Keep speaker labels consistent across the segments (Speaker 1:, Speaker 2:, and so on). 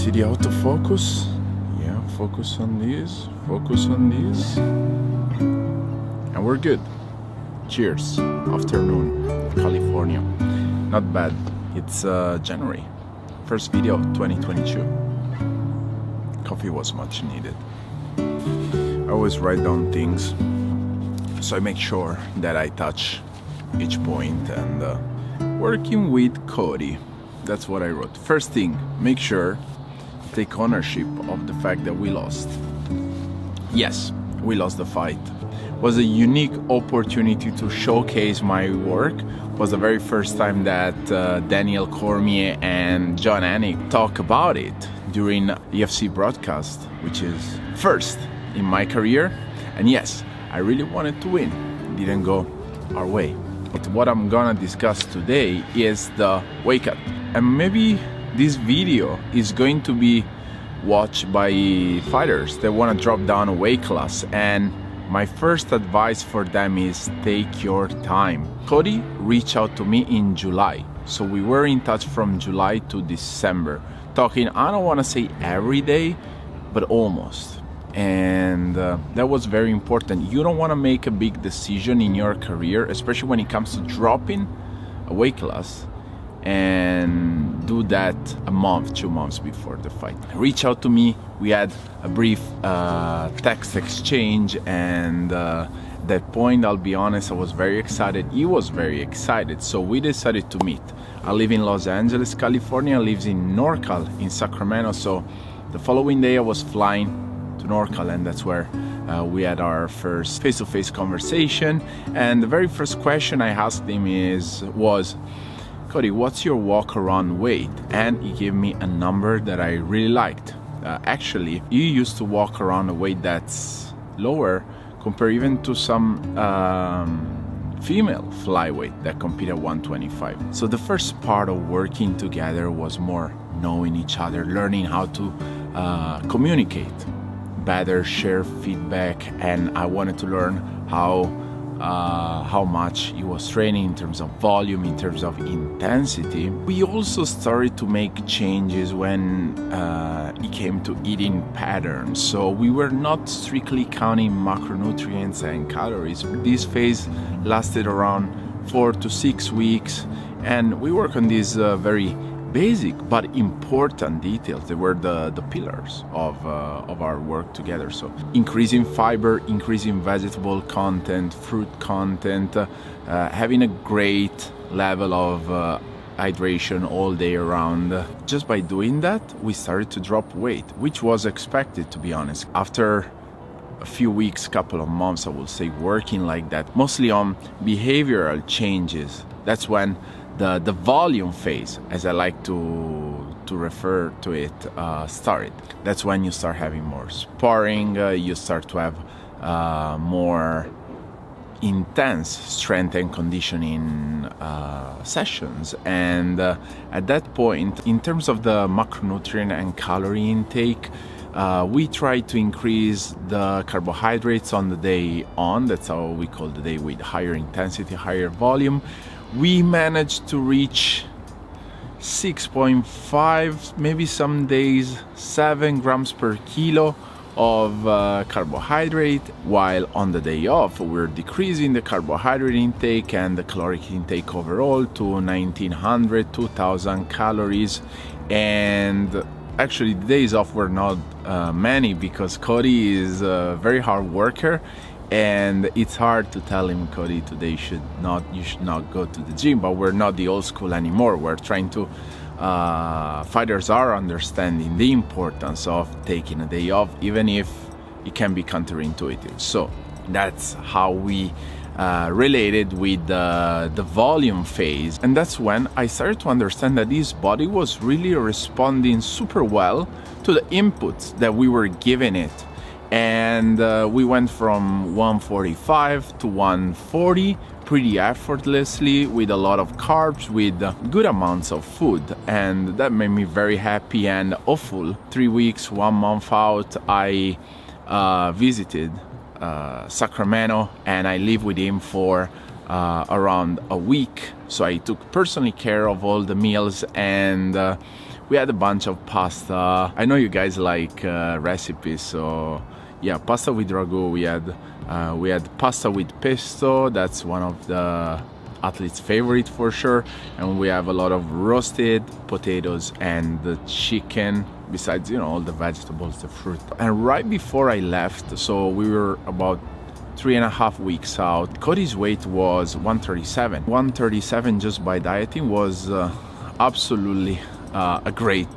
Speaker 1: see the autofocus? Yeah, focus on this, and we're good. Cheers. Afternoon, California. Not bad. It's January, first video of 2022. Coffee was much needed. I always write down things, so I make sure that I touch each point. And working with Cody, that's what I wrote. First thing, make sure take ownership of the fact that we lost. Yes, we lost the fight. It was a unique opportunity to showcase my work. It was the very first time that Daniel Cormier and John Anik talk about it during UFC broadcast, which is first in my career. And yes, I really wanted to win. It didn't go our way. But what I'm gonna discuss today is the weight cut. And maybe this video is going to be watched by fighters that want to drop down a weight class, and my first advice for them is take your time. Cody reached out to me in July, so we were in touch from July to December, talking, I don't want to say every day, but almost. And that was very important. You don't want to make a big decision in your career, especially when it comes to dropping a weight class, and do that a month, 2 months before the fight. Reach out to me. We had a brief text exchange, and that point, I'll be honest, I was very excited. He was very excited, so we decided to meet. I live in Los Angeles, California. Lives in NorCal, in Sacramento. So the following day I was flying to NorCal, and that's where we had our first face-to-face conversation. And the very first question I asked him was, Cody, what's your walk-around weight? And he gave me a number that I really liked. Actually, you used to walk around a weight that's lower compared even to some female flyweight that compete at 125. So the first part of working together was more knowing each other, learning how to communicate better, share feedback, and I wanted to learn how much he was training in terms of volume, in terms of intensity. We also started to make changes when it came to eating patterns. So we were not strictly counting macronutrients and calories. This phase lasted around 4 to 6 weeks, and we work on these very basic but important details. They were the pillars of our work together. So increasing fiber, increasing vegetable content, fruit content, having a great level of hydration all day around. Just by doing that, we started to drop weight, which was expected, to be honest. After a few weeks, couple of months, I will say, working like that, mostly on behavioral changes, that's when the volume phase, as I like to refer to it, started. That's when you start having more sparring, you start to have more intense strength and conditioning sessions. And at that point, in terms of the macronutrient and calorie intake, we try to increase the carbohydrates on the day on. That's how we call the day with higher intensity, higher volume. We managed to reach 6.5, maybe some days 7 grams per kilo of carbohydrate, while on the day off we're decreasing the carbohydrate intake and the caloric intake overall to 1900, 2000 calories. And actually the days off were not many, because Cody is a very hard worker, and it's hard to tell him, Cody, today you should not go to the gym. But we're not the old school anymore. We're trying to fighters are understanding the importance of taking a day off, even if it can be counterintuitive. So that's how we related with the volume phase. And that's when I started to understand that his body was really responding super well to the inputs that we were giving it. And we went from 145 to 140 pretty effortlessly, with a lot of carbs, with good amounts of food, and that made me very happy and hopeful. 3 weeks, 1 month out, I visited Sacramento, and I lived with him for around a week. So I took personally care of all the meals, and we had a bunch of pasta. I know you guys like recipes, so yeah, pasta with ragu. We had pasta with pesto. That's one of the athlete's favorite for sure. And we have a lot of roasted potatoes and the chicken, besides, you know, all the vegetables, the fruit. And right before I left, so we were about 3.5 weeks out, Cody's weight was 137. 137 just by dieting was absolutely a great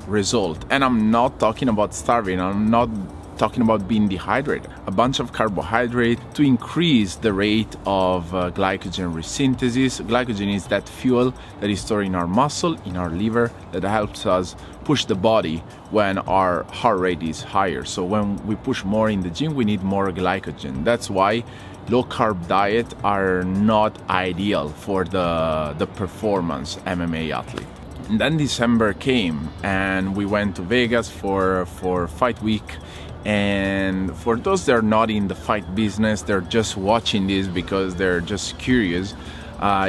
Speaker 1: result. And I'm not talking about starving. I'm not talking about being dehydrated. A bunch of carbohydrate to increase the rate of glycogen resynthesis. Glycogen is that fuel that is stored in our muscle, in our liver, that helps us push the body when our heart rate is higher. So when we push more in the gym, we need more glycogen. That's why low carb diet are not ideal for the performance MMA athlete. And then December came and we went to Vegas for fight week. And for those that are not in the fight business, they're just watching this because they're just curious.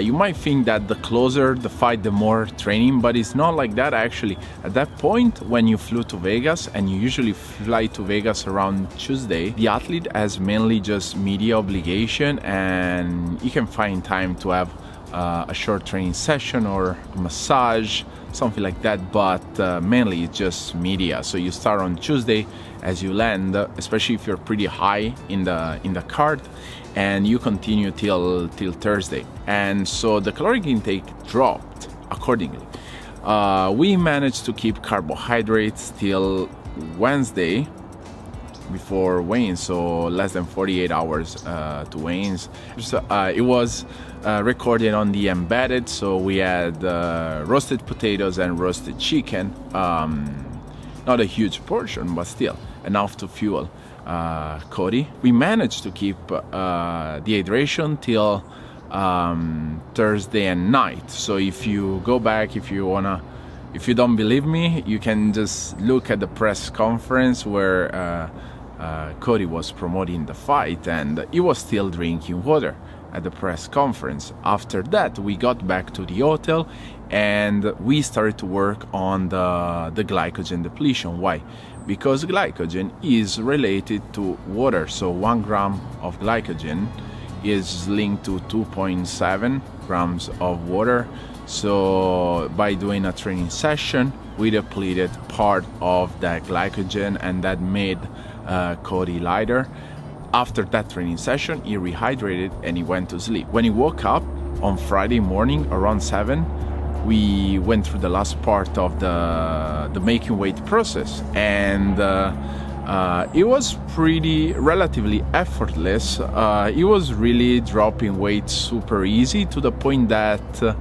Speaker 1: You might think that the closer the fight, the more training, but it's not like that actually. At that point, when you flew to Vegas, and you usually fly to Vegas around Tuesday, the athlete has mainly just media obligation, and you can find time to have a short training session or a massage, something like that, but mainly it's just media. So you start on Tuesday as you land, especially if you're pretty high in the card, and you continue till Thursday. And so the caloric intake dropped accordingly. We managed to keep carbohydrates till Wednesday before weigh-in, so less than 48 hours to weigh-ins. So, it was recorded on the embedded, so we had roasted potatoes and roasted chicken. Not a huge portion, but still enough to fuel Cody. We managed to keep dehydration till Thursday and night. So if you go back, if you don't believe me, you can just look at the press conference where Cody was promoting the fight, and he was still drinking water at the press conference. After that, we got back to the hotel and we started to work on the glycogen depletion. Why? Because glycogen is related to water. So 1 gram of glycogen is linked to 2.7 grams of water. So by doing a training session, we depleted part of that glycogen, and that made Cody lighter. After that training session, he rehydrated and he went to sleep. When he woke up on Friday morning around 7, we went through the last part of the making weight process, and it was relatively effortless. It was really dropping weight super easy, to the point that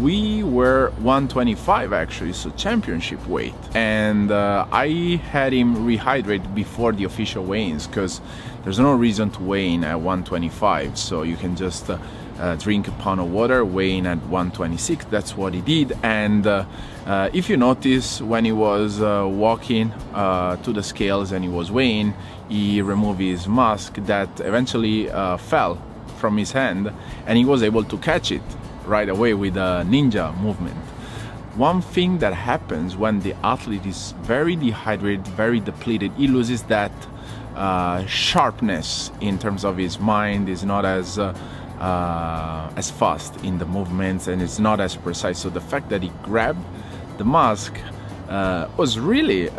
Speaker 1: we were 125 actually, so championship weight. And I had him rehydrate before the official weigh-ins, because there's no reason to weigh in at 125, so you can just drink a pound of water, weigh in at 126. That's what he did. And if you notice, when he was walking to the scales and he was weighing, he removed his mask that eventually fell from his hand, and he was able to catch it right away with a ninja movement. One thing that happens when the athlete is very dehydrated, very depleted, he loses that sharpness in terms of his mind. Is not as fast in the movements, and it's not as precise. So the fact that he grabbed the mask was really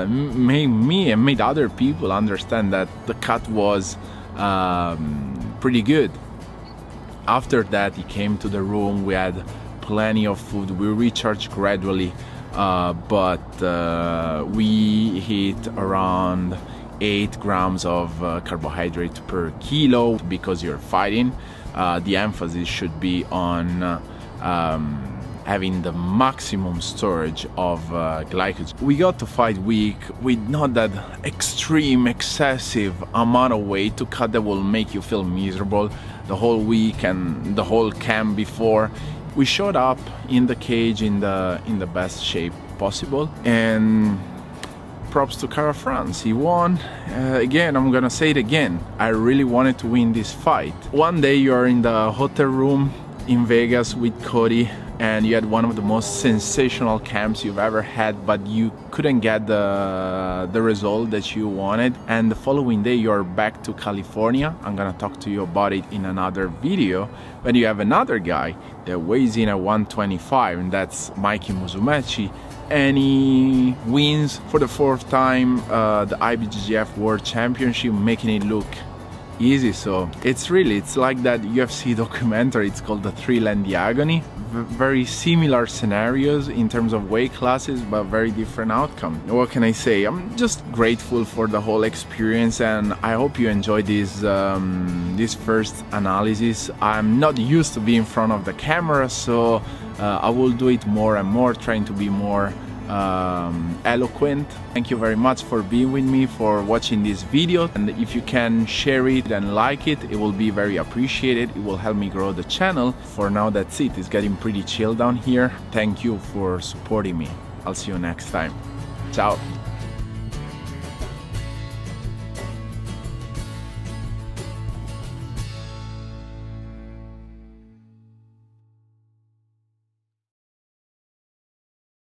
Speaker 1: made me and made other people understand that the cut was pretty good. After that, he came to the room. We had plenty of food. We recharged gradually, but we hit around 8 grams of carbohydrate per kilo. Because you're fighting, the emphasis should be on having the maximum storage of glycogen. We got to fight week with not that extreme, excessive amount of weight to cut that will make you feel miserable the whole week and the whole camp before. We showed up in the cage in the best shape possible, and props to Cara France. He won. Again, I'm gonna say it again. I really wanted to win this fight. One day you're in the hotel room in Vegas with Cody, and you had one of the most sensational camps you've ever had, but you couldn't get the result that you wanted. And the following day you're back to California. I'm gonna talk to you about it in another video. When you have another guy that weighs in at 125, and that's Mikey Musumeci, and he wins for the 4th time the IBJJF World Championship, making it look easy. So it's like that UFC documentary. It's called The Thrill and the Agony. Very similar scenarios in terms of weight classes, but very different outcome. What can I say? I'm just grateful for the whole experience, and I hope you enjoyed this first analysis. I'm not used to be in front of the camera, so I will do it more and more, trying to be more eloquent. Thank you very much for being with me, for watching this video, and if you can share it and like it, it will be very appreciated. It will help me grow the channel. For now, that's it. It's getting pretty chill down here. Thank you for supporting me. I'll see you next time. Ciao.